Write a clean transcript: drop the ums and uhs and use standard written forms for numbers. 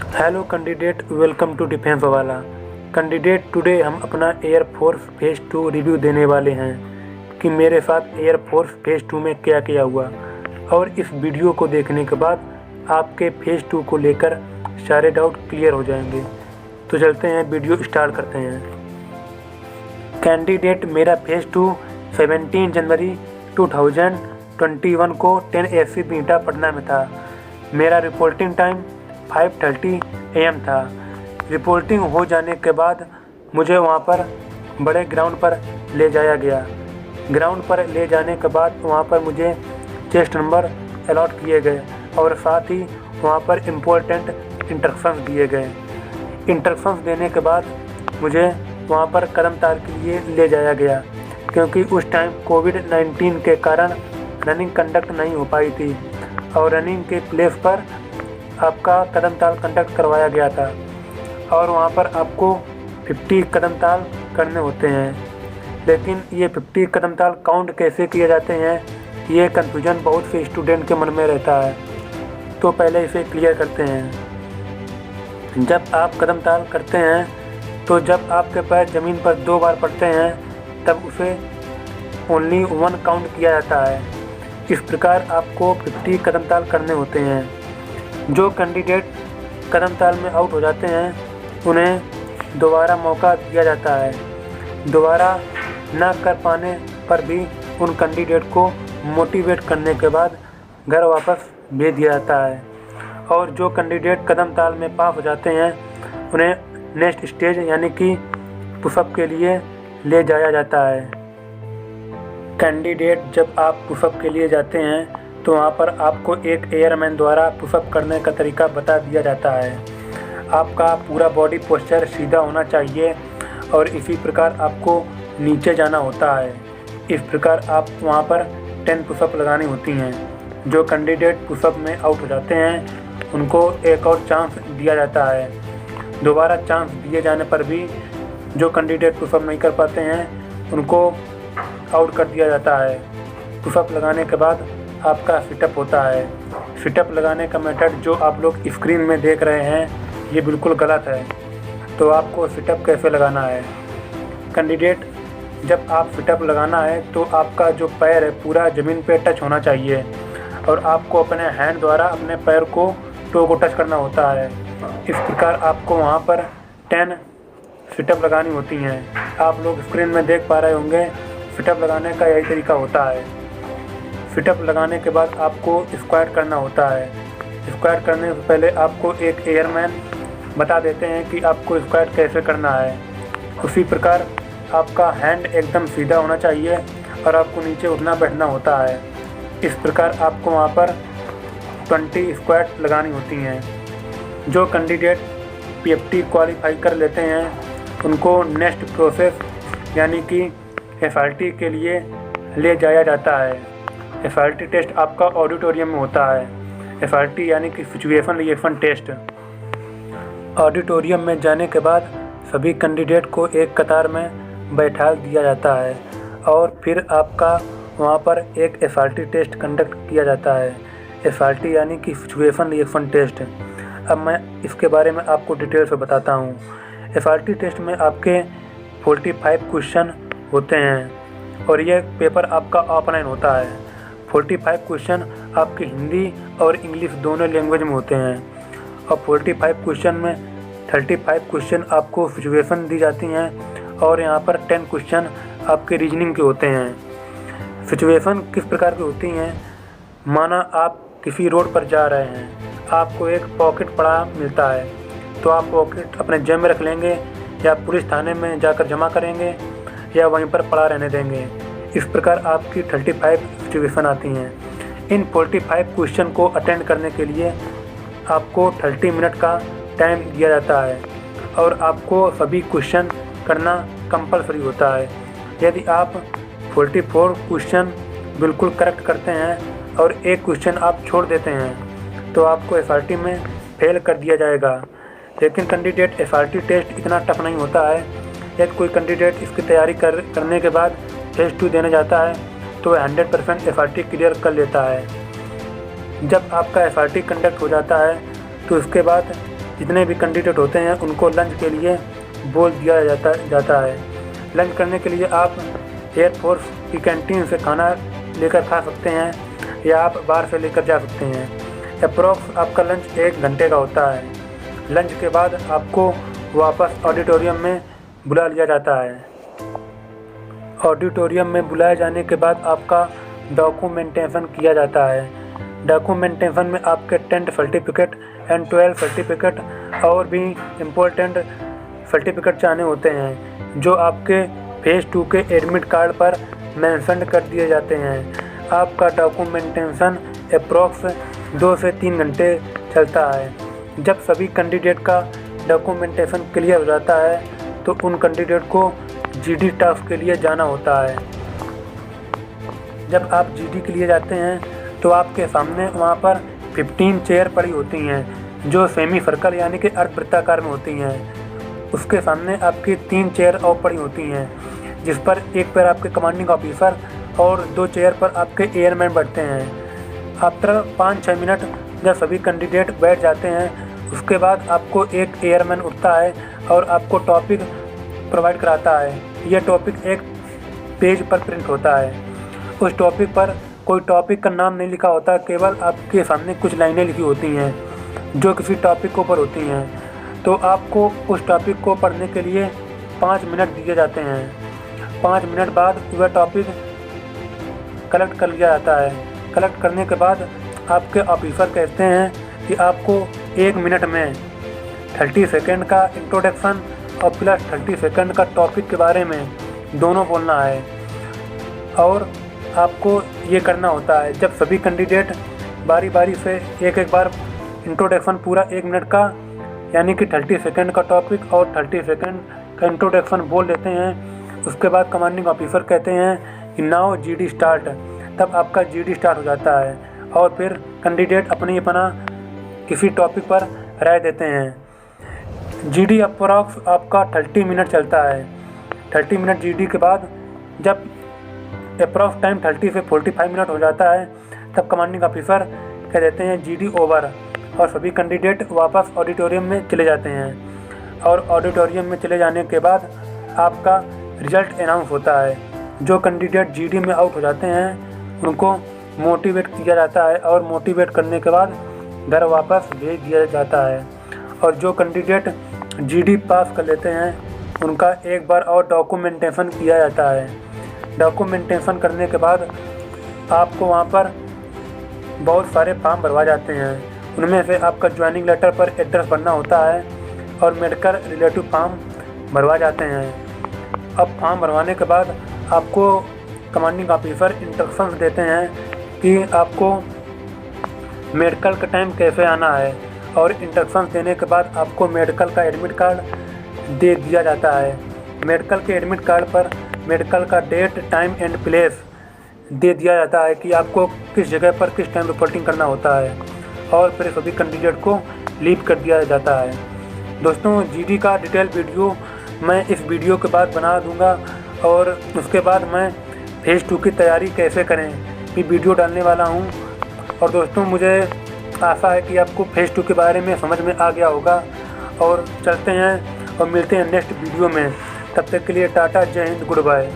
Hello candidate, welcome to defence वाला। Candidate, today हम अपना एयरफोर्स फेज़ 2 रिव्यू देने वाले हैं कि मेरे साथ एयरफोर्स फेज़ 2 में क्या क्या हुआ, और इस वीडियो को देखने के बाद आपके फेज़ 2 को लेकर सारे डाउट क्लियर हो जाएंगे। तो चलते हैं, वीडियो स्टार्ट करते हैं। कैंडिडेट, मेरा फेज़ 2 17 जनवरी 2021 को 10 AC बीटा पटना में था। मेरा रिपोर्टिंग टाइम 5:30 AM था। रिपोर्टिंग हो जाने के बाद मुझे वहाँ पर बड़े ग्राउंड पर ले जाया गया। ग्राउंड पर ले जाने के बाद वहाँ पर मुझे चेस्ट नंबर अलॉट किए गए और साथ ही वहाँ पर इम्पोर्टेंट इंस्ट्रक्शंस दिए गए। इंस्ट्रक्शंस देने के बाद मुझे वहाँ पर कदमताल के लिए ले जाया गया, क्योंकि उस टाइम कोविड-19 के कारण रनिंग कंडक्ट नहीं हो पाई थी और रनिंग के प्लेस पर आपका कदमताल कंडक्ट करवाया गया था और वहाँ पर आपको 50 कदमताल करने होते हैं। लेकिन ये 50 कदमताल काउंट कैसे किए जाते हैं, ये कन्फ्यूजन बहुत से स्टूडेंट के मन में रहता है। तो पहले इसे क्लियर करते हैं। जब आप कदमताल करते हैं तो जब आपके पैर ज़मीन पर 2 बार पड़ते हैं तब उसे ओनली 1 काउंट किया जाता है। इस प्रकार आपको 50 कदमताल करने होते हैं। जो कैंडिडेट कदमताल में आउट हो जाते हैं उन्हें दोबारा मौका दिया जाता है। दोबारा ना कर पाने पर भी उन कैंडिडेट को मोटिवेट करने के बाद घर वापस भेज दिया जाता है। और जो कैंडिडेट कदमताल में पास हो जाते हैं उन्हें नेक्स्ट स्टेज यानी कि पुशअप के लिए ले जाया जाता है। कैंडिडेट, जब आप पुशअप के लिए जाते हैं तो वहाँ पर आपको एक एयरमैन द्वारा पुशअप करने का तरीका बता दिया जाता है। आपका पूरा बॉडी पोस्चर सीधा होना चाहिए और इसी प्रकार आपको नीचे जाना होता है। इस प्रकार आप वहाँ पर 10 पुशअप लगानी होती हैं। जो कैंडिडेट पुशअप में आउट हो जाते हैं उनको एक और चांस दिया जाता है। दोबारा चांस दिए जाने पर भी जो कैंडिडेट पुशअप नहीं कर पाते हैं उनको आउट कर दिया जाता है। पुशअप लगाने के बाद आपका सिटअप होता है। सिटअप लगाने का मेथड जो आप लोग स्क्रीन में देख रहे हैं ये बिल्कुल गलत है। तो आपको सिटअप कैसे लगाना है? कैंडिडेट, जब आप सिटअप लगाना है तो आपका जो पैर है पूरा ज़मीन पे टच होना चाहिए और आपको अपने हैंड द्वारा अपने पैर को टो को टच करना होता है। इस प्रकार आपको वहाँ पर 10 सिटअप लगानी होती हैं। आप लोग स्क्रीन में देख पा रहे होंगे, सिटअप लगाने का यही तरीका होता है। सिटअप लगाने के बाद आपको स्क्वाट करना होता है। स्क्वाट करने से पहले आपको एक एयरमैन बता देते हैं कि आपको स्क्वाट कैसे करना है। उसी प्रकार आपका हैंड एकदम सीधा होना चाहिए और आपको नीचे उठना बैठना होता है। इस प्रकार आपको वहाँ पर 20 स्क्वाट लगानी होती हैं। जो कैंडिडेट PFT क्वालिफाई कर लेते हैं उनको नेक्स्ट प्रोसेस यानी कि FRT के लिए ले जाया जाता है। FRT टेस्ट आपका ऑडिटोरियम में होता है। FRT यानी कि सिचुएशन रिएक्शन टेस्ट। ऑडिटोरियम में जाने के बाद सभी कैंडिडेट को एक कतार में बैठा दिया जाता है और फिर आपका वहाँ पर एक FRT टेस्ट कंडक्ट किया जाता है। FRT यानी कि सिचुएशन रिएक्शन टेस्ट। अब मैं इसके बारे में आपको डिटेल से बताता हूँ। FRT टेस्ट में आपके 45 क्वेश्चन होते हैं और यह पेपर आपका ऑफलाइन होता है। 45 क्वेश्चन आपके हिंदी और इंग्लिश दोनों लैंग्वेज में होते हैं और 45 क्वेश्चन में 35 क्वेश्चन आपको सिचुएशन दी जाती हैं और यहाँ पर 10 क्वेश्चन आपके रीजनिंग के होते हैं। सिचुएशन किस प्रकार की होती हैं? माना आप किसी रोड पर जा रहे हैं, आपको एक पॉकेट पड़ा मिलता है तो आप पॉकेट अपने जेब में रख लेंगे या पुलिस थाने में जाकर जमा करेंगे या वहीं पर पड़ा रहने देंगे। इस प्रकार आपकी 35 सिचुएशन आती हैं। इन 45 क्वेश्चन को अटेंड करने के लिए आपको 30 मिनट का टाइम दिया जाता है और आपको सभी क्वेश्चन करना कंपलसरी होता है। यदि आप 44 क्वेश्चन बिल्कुल करेक्ट करते हैं और एक क्वेश्चन आप छोड़ देते हैं तो आपको FRT में फेल कर दिया जाएगा। लेकिन कैंडिडेट FRT टेस्ट इतना टफ नहीं होता है। यदि कोई कैंडिडेट इसकी तैयारी करने के बाद फेज़ 2 देने जाता है तो 100% FRT क्लियर कर लेता है। जब आपका FRT कंडक्ट हो जाता है तो उसके बाद जितने भी कैंडिडेट होते हैं उनको लंच के लिए बोल दिया जाता है। लंच करने के लिए आप एयरफोर्स की कैंटीन से खाना लेकर खा सकते हैं या आप बाहर से लेकर जा सकते हैं। अप्रॉक्स आपका लंच 1 घंटे का होता है। लंच के बाद आपको वापस ऑडिटोरियम में बुला लिया जाता है। ऑडिटोरियम में बुलाए जाने के बाद आपका डॉक्यूमेंटेशन किया जाता है। डॉक्यूमेंटेशन में आपके 10th certificate and 12th certificate और भी इम्पोर्टेंट सर्टिफिकेट चाहिए होते हैं जो आपके फेज़ 2 के एडमिट कार्ड पर मेंशन कर दिए जाते हैं। आपका डॉक्यूमेंटेशन अप्रॉक्स 2 से 3 घंटे चलता है। जब सभी कैंडिडेट का डॉक्यूमेंटेशन क्लियर हो जाता है तो उन कैंडिडेट को जीडी टास्क के लिए जाना होता है। जब आप जीडी के लिए जाते हैं तो आपके सामने वहाँ पर 15 चेयर पड़ी होती हैं जो सेमी सर्कल यानी कि अर्धवृत्ताकार में होती हैं। उसके सामने आपकी 3 चेयर और पड़ी होती हैं जिस पर एक पर आपके कमांडिंग ऑफिसर और 2 चेयर पर आपके एयरमैन बैठते हैं। आफ्टर 5-6 मिनट जब सभी कैंडिडेट बैठ जाते हैं उसके बाद आपको एक एयरमैन उठता है और आपको टॉपिक प्रोवाइड कराता है। यह टॉपिक एक पेज पर प्रिंट होता है। उस टॉपिक पर कोई टॉपिक का नाम नहीं लिखा होता, केवल आपके सामने कुछ लाइनें लिखी होती हैं जो किसी टॉपिक के ऊपर होती हैं। तो आपको उस टॉपिक को पढ़ने के लिए 5 मिनट दिए जाते हैं। 5 मिनट बाद वह टॉपिक कलेक्ट कर लिया जाता है। कलेक्ट करने के बाद आपके ऑफिसर कहते हैं कि आपको 1 मिनट में 30 सेकेंड का इंट्रोडक्शन और प्लस 30 सेकेंड का टॉपिक के बारे में दोनों बोलना है और आपको ये करना होता है। जब सभी कैंडिडेट बारी बारी से एक बार इंट्रोडक्शन पूरा 1 मिनट का यानी कि 30 सेकेंड का टॉपिक और 30 सेकेंड का इंट्रोडक्शन बोल देते हैं, उसके बाद कमांडिंग ऑफिसर कहते हैं कि नाउ जीडी स्टार्ट। तब आपका जीडी स्टार्ट हो जाता है और फिर कैंडिडेट अपना किसी टॉपिक पर राय देते हैं। जीडी अप्रॉक्स आपका 30 मिनट चलता है। 30 मिनट जीडी के बाद जब अप्रॉक्स टाइम 30 से 45 मिनट हो जाता है तब कमांडिंग ऑफिसर कह देते हैं जीडी ओवर और सभी कैंडिडेट वापस ऑडिटोरियम में चले जाते हैं। और ऑडिटोरियम में चले जाने के बाद आपका रिजल्ट अनाउंस होता है। जो कैंडिडेट जीडी में आउट हो जाते हैं उनको मोटिवेट किया जाता है और मोटिवेट करने के बाद घर वापस भेज दिया जाता है। और जो कैंडिडेट जीडी पास कर लेते हैं उनका एक बार और डॉक्यूमेंटेशन किया जाता है। डॉक्यूमेंटेशन करने के बाद आपको वहाँ पर बहुत सारे फॉर्म भरवा जाते हैं। उनमें से आपका ज्वाइनिंग लेटर पर एड्रेस भरना होता है और मेडिकल रिलेटिव फॉर्म भरवा जाते हैं। अब फॉर्म भरवाने के बाद आपको कमांडिंग ऑफिसर इंस्ट्रक्शंस देते हैं कि आपको मेडिकल का टाइम कैसे आना है और इंस्ट्रक्शंस देने के बाद आपको मेडिकल का एडमिट कार्ड दे दिया जाता है। मेडिकल के एडमिट कार्ड पर मेडिकल का डेट, टाइम एंड प्लेस दे दिया जाता है कि आपको किस जगह पर किस टाइम रिपोर्टिंग करना होता है और फिर सभी कैंडिडेट को लीव कर दिया जाता है। दोस्तों, जीडी का डिटेल वीडियो मैं इस वीडियो के बाद बना दूंगा और उसके बाद मैं फेज़ 2 की तैयारी कैसे करें ये वीडियो डालने वाला हूं। और दोस्तों, मुझे आशा है कि आपको फेज़ 2 के बारे में समझ में आ गया होगा। और चलते हैं और मिलते हैं नेक्स्ट वीडियो में। तब तक के लिए टाटा, जय हिंद, गुड बाय।